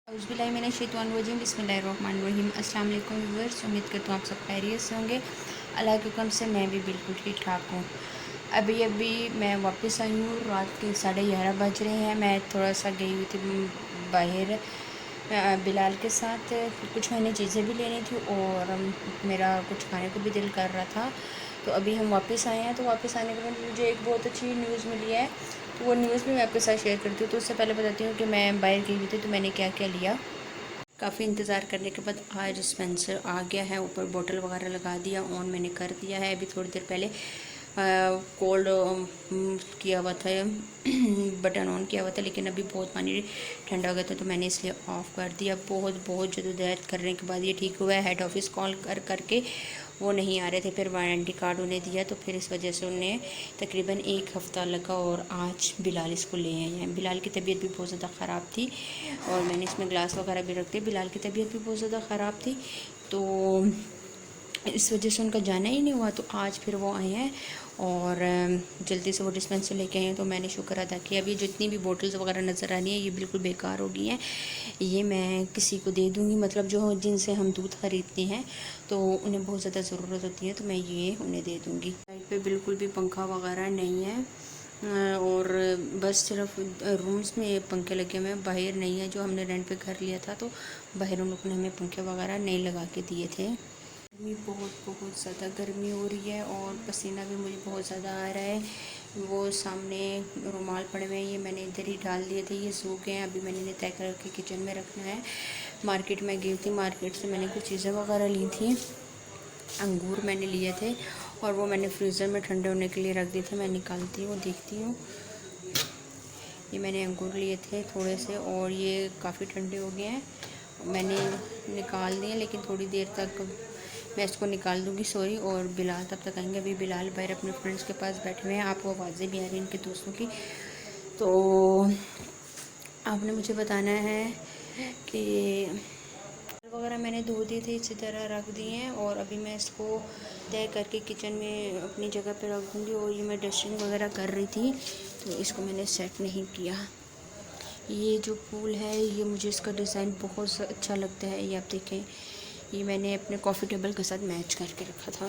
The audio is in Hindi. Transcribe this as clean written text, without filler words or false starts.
औज़ुबिल्लाहिमिनश्शैतानिर्रजीम बिस्मिल्लाहिर्रहमानिर्रहीम। अस्सलाम वालेकुम व्यूअर्स, उम्मीद करता हूँ आप सब खैरियत से होंगे। अल्लाह के हुक्म से मैं भी बिल्कुल ठीक ठाक हूँ। अभी मैं वापस आई हूँ, रात के 11:30 बज रहे हैं। मैं थोड़ा सा गई हुई थी बाहर बिलाल के साथ, कुछ मैंने चीज़ें भी लेनी थी और मेरा कुछ खाने को भी दिल कर रहा था। तो अभी हम वापस आए हैं। तो वापस आने के बाद मुझे एक बहुत अच्छी न्यूज़ मिली है, तो वो न्यूज़ भी मैं आपके साथ शेयर करती हूँ। तो उससे पहले बताती हूँ कि मैं बाहर गई हुई थी तो मैंने क्या क्या लिया। काफ़ी इंतज़ार करने के बाद आज स्पेंसर आ गया है। ऊपर बोतल वगैरह लगा दिया, ऑन मैंने कर दिया है। अभी थोड़ी देर पहले कोल्ड किया हुआ था बटन ऑन किया हुआ था, लेकिन अभी बहुत पानी ठंडा हो गया था तो मैंने इसलिए ऑफ़ कर दिया। बहुत जद्दोजहद करने के बाद ये ठीक हुआ है। हेड ऑफिस कॉल करके वो नहीं आ रहे थे, फिर वारंटी कार्ड उन्हें दिया, तो फिर इस वजह से उन्हें तकरीबन 1 हफ़्ता लगा और आज बिलाल इसको ले आए हैं। बिलाल की तबीयत भी बहुत ज़्यादा ख़राब थी और मैंने इसमें ग्लास वगैरह भी रख दिए। बिलाल की तबीयत भी बहुत ज़्यादा ख़राब थी तो इस वजह से उनका जाना ही नहीं हुआ। तो आज फिर वो आए हैं और जल्दी से वो डिस्पेंसर लेके आए हैं, तो मैंने शुक्र अदा किया। अभी जितनी भी बोतल्स वगैरह नज़र आ रही हैं ये बिल्कुल बेकार हो गई हैं, ये मैं किसी को दे दूँगी। मतलब जो जिनसे हम दूध ख़रीदते हैं तो उन्हें बहुत ज़्यादा ज़रूरत होती है, तो मैं ये उन्हें दे दूँगी। साइड पे बिल्कुल भी पंखा वगैरह नहीं है और बस सिर्फ रूम्स में पंखे लगे हुए हैं, बाहर नहीं है। जो हमने रेंट पे घर लिया था तो बाहर उन लोगों ने हमें पंखे वगैरह नहीं लगा के दिए थे। गर्मी बहुत ज़्यादा गर्मी हो रही है और पसीना भी मुझे बहुत ज़्यादा आ रहा है। वो सामने रुमाल पड़े हुए हैं, ये मैंने इधर ही डाल दिए थे, ये सूख गए हैं। अभी मैंने इन्हें तय करके किचन में रखना है। मार्केट में गई थी, मार्केट से मैंने कुछ चीज़ें वगैरह ली थी। अंगूर मैंने लिए थे और वो मैंने फ्रीज़र में ठंडे होने के लिए रख दिए थे। मैं निकालती हूँ, देखती हूँ। ये मैंने अंगूर लिए थे थोड़े से और ये काफ़ी ठंडे हो गए हैं। मैंने निकाल दिए, लेकिन थोड़ी देर तक मैं इसको निकाल दूँगी। सॉरी। और बिलाल तब तक आएंगे। अभी बिलाल बाहर अपने फ्रेंड्स के पास बैठे हुए हैं। आपको आवाज़ें भी आ रही हैं इनके दोस्तों की, तो आपने मुझे बताना है कि वगैरह मैंने धो दिए थे, इसी तरह रख दिए हैं। और अभी मैं इसको तय करके किचन में अपनी जगह पे रख दूँगी। और ये मैं डस्टिंग वगैरह कर रही थी तो इसको मैंने सेट नहीं किया। ये जो फूल है, ये मुझे इसका डिज़ाइन बहुत अच्छा लगता है। ये आप देखें, ये मैंने अपने कॉफ़ी टेबल के साथ मैच करके रखा था।